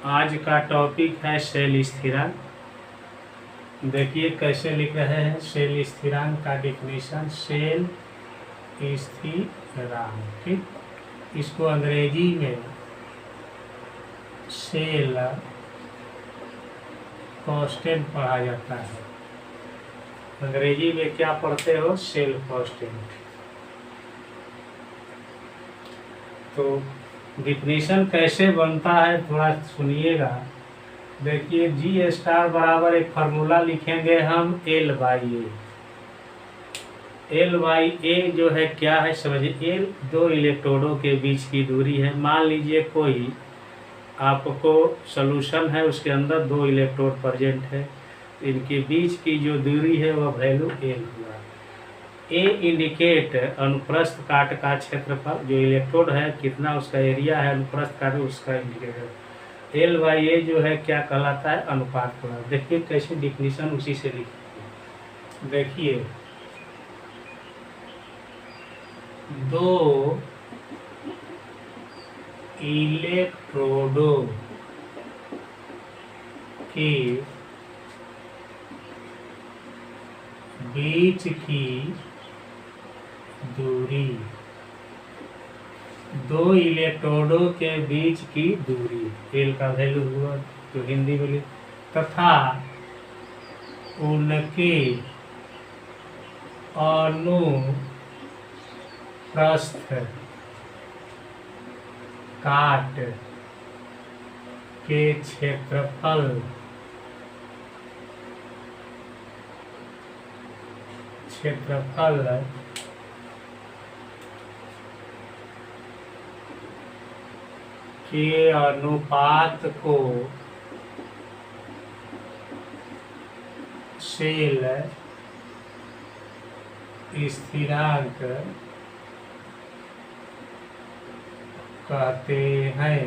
आज का टॉपिक है सेल स्थिरांक। देखिए कैसे लिख रहे हैं सेल स्थिरांक का डिफिनीशन। सेल स्थिरांक, ठीक, इसको अंग्रेजी में सेल कांस्टेंट पढ़ा जाता है। अंग्रेजी में क्या पढ़ते हो? Cell constant. तो डिफिनीशन कैसे बनता है थोड़ा सुनिएगा। देखिए जी स्टार बराबर एक फार्मूला लिखेंगे हम L by A. L by A जो है क्या है समझिए। एल दो इलेक्ट्रोडों के बीच की दूरी है। मान लीजिए कोई आपको सॉल्यूशन है, उसके अंदर दो इलेक्ट्रोड प्रेजेंट है, इनके बीच की जो दूरी है वह वैल्यू एल हुआ। ए इंडिकेट अनुप्रस्थ काट का क्षेत्रफल, जो इलेक्ट्रोड है कितना उसका एरिया है अनुप्रस्थ काट उसका इंडिकेटर। एल बाई ए जो है क्या कहलाता है? अनुपात कहलाता है। देखिए कैसे डिफिनीशन उसी से लिखिए। देखिए दो इलेक्ट्रोडों के बीच की दूरी, दो इलेक्ट्रोडों के बीच की दूरी एल का वैल्यू हुआ तो हिंदी में लिख, तथा उनके अनुप्रस्थ काट के क्षेत्रफल के अनुपात को सेल स्थिरांक कहते हैं।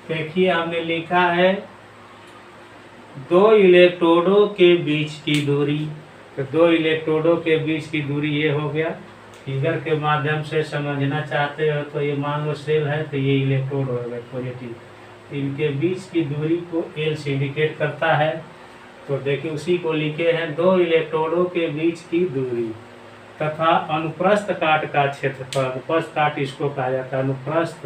देखिए हमने लिखा है दो इलेक्ट्रोडों के बीच की दूरी, तो दो इलेक्ट्रोडों के बीच की दूरी ये हो गया। फिगर के माध्यम से समझना चाहते हो तो ये मान लो सेल है तो ये इलेक्ट्रोड हो गए पॉजिटिव, इनके बीच की दूरी को एल से इंडिकेट करता है। तो देखिए उसी को लिखे हैं दो इलेक्ट्रोडों के बीच की दूरी तथा अनुप्रस्थ काट का क्षेत्रफल। अनुप्रस्थ काट इसको कहा जाता है। अनुप्रस्थ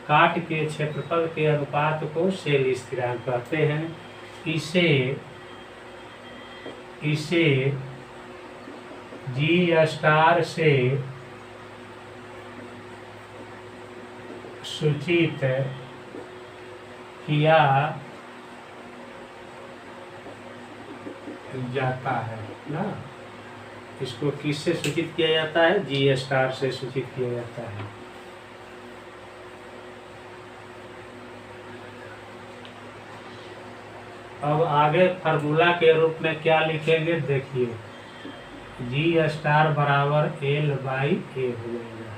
काट के क्षेत्रफल के अनुपात को सेल स्थिरांक कहते हैं। इसे जी स्टार से सूचित किया जाता है ना। इसको किससे सूचित किया जाता है? जी स्टार से सूचित किया जाता है। अब आगे फार्मूला के रूप में क्या लिखेंगे? देखिए जी स्टार बराबर एल बाई ए हो जाएगा।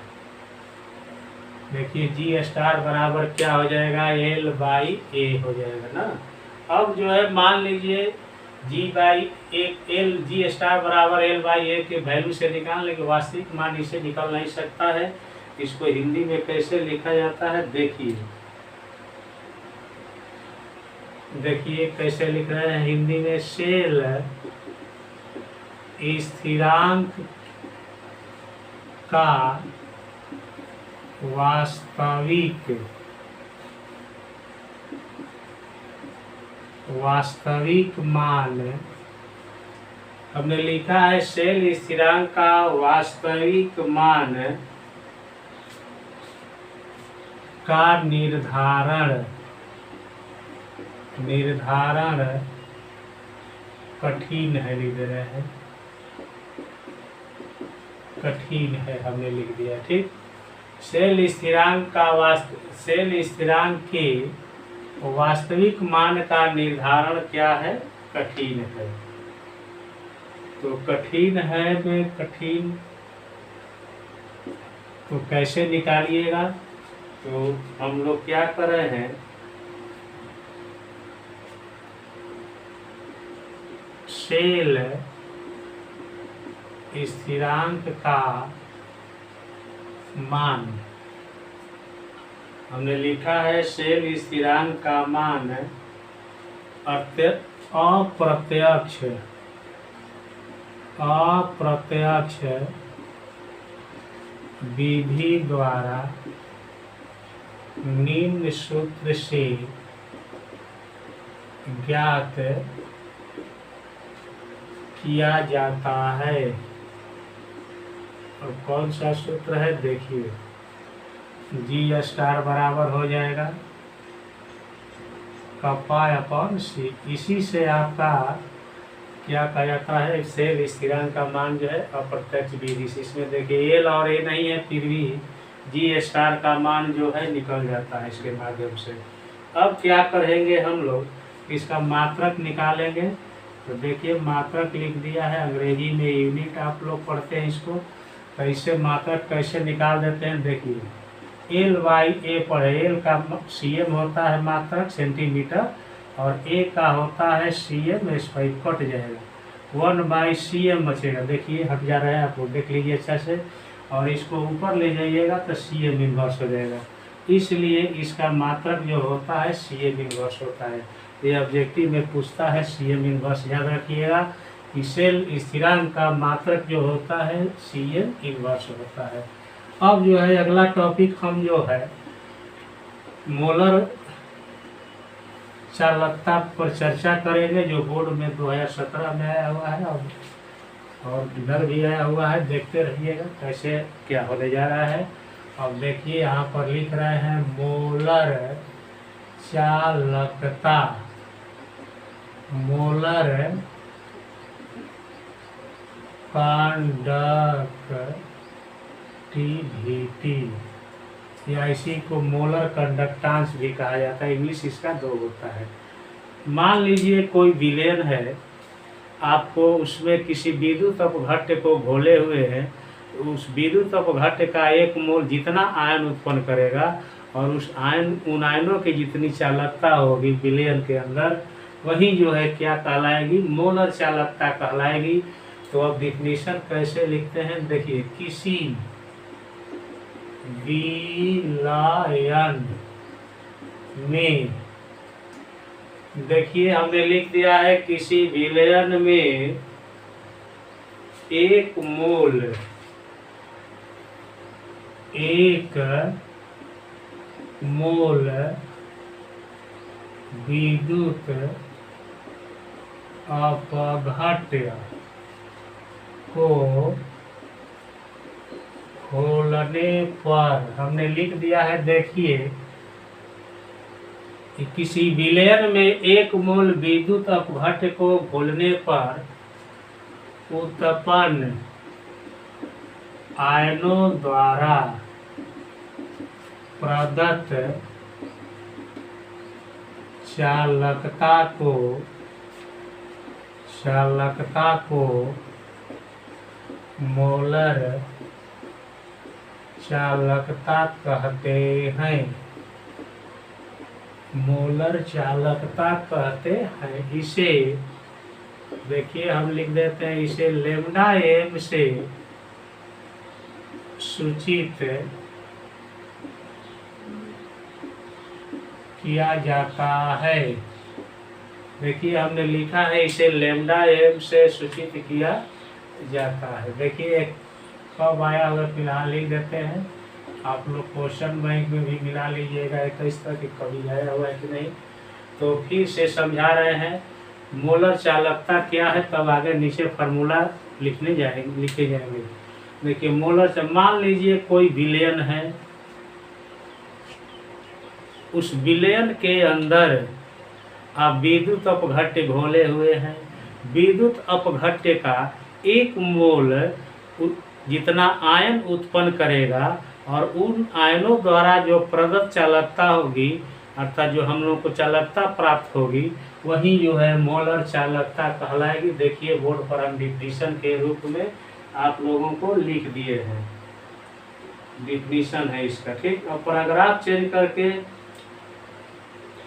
देखिए जी स्टार बराबर क्या हो जाएगा? एल बाई ए हो जाएगा ना। अब जो है मान लीजिए जी बाई एक एल जी स्टार बराबर एल बाई ए के वैल्यू से निकाल लेंगे, वास्तविक मान इसे निकल नहीं सकता है। इसको हिंदी में कैसे लिखा जाता है देखिए कैसे लिख रहे हैं हिंदी में। सेल स्थिरांक का वास्तविक मान, हमने लिखा है सेल स्थिरांक का वास्तविक मान का निर्धारण कठिन है, लिख रहे हैं कठिन है, हमने लिख दिया, ठीक। सेल स्थिरांक के वास्तविक मान का निर्धारण क्या है? कठिन है। तो कठिन है में कठिन तो कैसे निकालिएगा? तो हम लोग क्या कर रहे हैं, सेल स्थिरांक का मान हमने लिखा है सेल स्थिरांक का मान अप्रत्यक्ष विधि द्वारा निम्न सूत्र से ज्ञात किया जाता है। और कौन सा सूत्र है देखिए, जी स्टार बराबर हो जाएगा पाई अपॉन सी। इसी से आपका क्या कहा जाता है, सेल स्थिरांक का मान जो है अप्रत्यक्ष विधि से। इसमें देखिए एल और ए नहीं है, फिर भी जी स्टार का मान जो है निकल जाता है इसके माध्यम से। अब क्या करेंगे हम लोग, इसका मात्रक निकालेंगे। तो देखिए मात्रक लिख दिया है, अंग्रेजी में यूनिट आप लोग पढ़ते हैं इसको, तो इससे मात्रक कैसे निकाल देते हैं देखिए। एल बाई ए पढ़े, एल का सीएम होता है मात्रक सेंटीमीटर, और ए का होता है सीएम स्क्वायर, कट जाएगा 1/cm बचेगा। देखिए हट जा रहा है, आपको देख लीजिए अच्छा से, और इसको ऊपर ले जाइएगा तो सीएम इनवर्स हो जाएगा। इसलिए इसका मात्रक जो होता है सीएम इनवर्स होता है। ये ऑब्जेक्टिव में पूछता है सीएम इनवर्स, याद रखिएगा कि सेल स्थिरांक का मात्रक जो होता है सीएम इनवर्स होता है। अब जो है अगला टॉपिक हम जो है मोलर चालकता पर चर्चा करेंगे, जो बोर्ड में 2017 में आया हुआ है और इधर भी आया हुआ है। देखते रहिएगा कैसे क्या होने जा रहा है। अब देखिए यहाँ पर लिख रहे हैं मोलर चालकता, मोलर कंडक्टिविटी, या इसी को मोलर कंडक्टांस भी कहा जाता है। इंग्लिश इसका 2 होता है। मान लीजिए कोई विलेन है, आपको उसमें किसी विद्युत अपघट्य को घोले हुए हैं, तो उस विद्युत अपघट्य का 1 मोल जितना आयन उत्पन्न करेगा और उन आयनों की जितनी चालकता होगी विलेन के अंदर, वही जो है क्या कहलाएगी, मोलर चालकता कहलाएगी। तो अब डिफिनीशन कैसे लिखते हैं देखिए, किसी विलयन में, देखिए हमने लिख दिया है किसी विलयन में 1 मोल विद्युत अपघट्य को खोलने पर, हमने लिख दिया है देखिए कि किसी विलयन में 1 मोल विद्युत अपघट्य को घोलने पर उत्पन्न आयनों द्वारा प्रदत्त चालकता को मोलर चालकता कहते हैं। मोलर चालकता कहते हैं। इसे देखिए हम लिख देते हैं, इसे लैम्डा एम से सूचित किया जाता है। देखिए हमने लिखा है इसे लैम्डा एम से सूचित किया जाता है। देखिए कब आया हुआ फिलहाल लिख देते हैं, आप लोग क्वेश्चन बैंक में भी मिला लीजिएगा 21 तक कि कभी आया हुआ है कि नहीं। तो फिर से समझा रहे हैं मोलर चालकता क्या है, तब आगे नीचे फार्मूला लिखे जाएंगे। देखिए मोलर, मान लीजिए कोई विलयन है, उस विलयन के अंदर आप विद्युत अपघट्य घोले हुए हैं। विद्युत अपघट्य का 1 मोल जितना आयन उत्पन्न करेगा और उन आयनों द्वारा जो प्रदत्त चालकता होगी, अर्थात जो हम लोग को चालकता प्राप्त होगी, वही जो है मोलर चालकता कहलाएगी। देखिए बोर्ड पर हम डिफिनीशन के रूप में आप लोगों को लिख दिए हैं, डिफिनीशन है इसका, ठीक। अब पैराग्राफ चेंज करके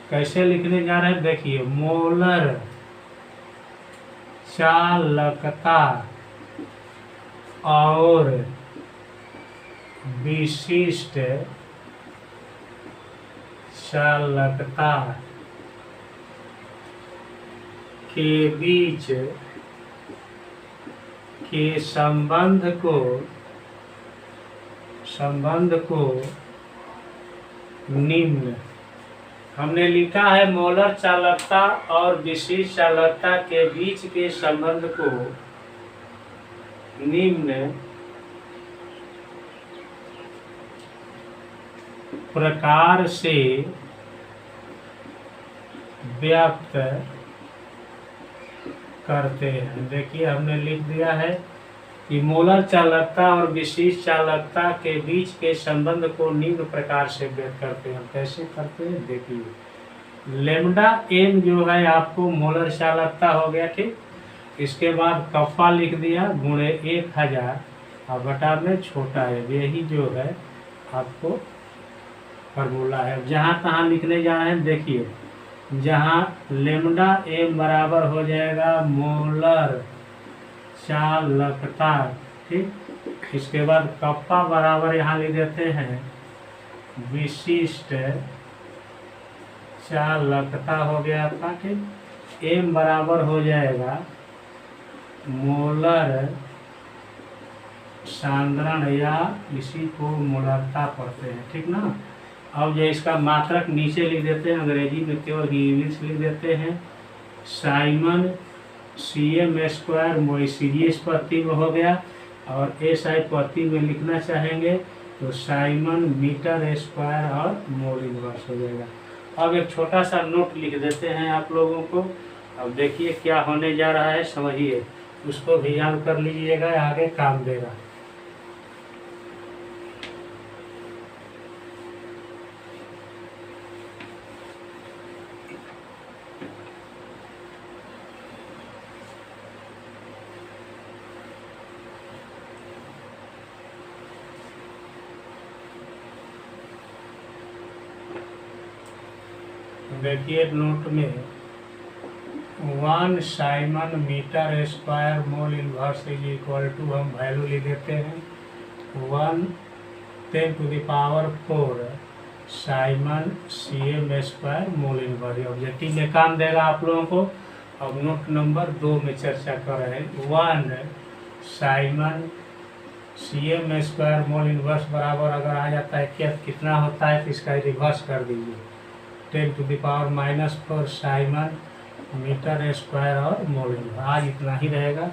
कैसे लिखने जा रहे हैं देखिए, मोलर चालकता और विशिष्ट चालकता के बीच के संबंध को निम्न, हमने लिखा है मोलर चालकता और विशिष्ट चालकता के बीच के संबंध को निम्न प्रकार से व्यक्त करते हैं। देखिए हमने लिख दिया है कि मोलर चालकता और विशिष्ट चालकता के बीच के संबंध को निम्न प्रकार से व्यक्त करते हैं। कैसे करते हैं देखिए, लेमडा एम जो है आपको मोलर चालकता हो गया, ठीक। इसके बाद कप्पा लिख दिया गुणे 1000 और बटा में छोटा है, यही जो है आपको फार्मूला है। जहाँ तहाँ लिखने जा रहे हैं, देखिए जहाँ लेमडा एम बराबर हो जाएगा मोलर चालकता, ठीक। इसके बाद कप्पा बराबर यहाँ लिख देते हैं विशिष्ट चालकता हो गया आपका, ठीक। एम बराबर हो जाएगा मोलर सांद्रण या इसी को मोलरता पढ़ते हैं, ठीक ना। अब जो इसका मात्रक नीचे लिख देते हैं, अंग्रेजी में केवल इंग्लिश लिख देते हैं। साइमन CM² मोइसीरियस पद्धति में हो गया, और SI पद्धति में लिखना चाहेंगे तो साइमन मीटर स्क्वायर और मोल इनवर्स हो जाएगा। अब एक छोटा सा नोट लिख देते हैं आप लोगों को। अब देखिए क्या होने जा रहा है, समझिए, उसको भी याद कर लीजिएगा, आगे काम देगा। देखिए नोट में 1 siemens metre square mole inverse is equal to, हम वैल्यू ले देते हैं 1×10⁴ Simon CM² mole inverse. Objective में काम देगा आप लोगों को। अब नोट नंबर 2 में चर्चा कर रहे हैं। 1 साइमन CM² मोल इनवर्स बराबर अगर आ जाता है क्या, कितना होता है, तो इसका रिवर्स कर दीजिए 10⁻⁻⁴ साइमन मीटर स्क्वायर और मोल इनवर्स। आज इतना ही रहेगा।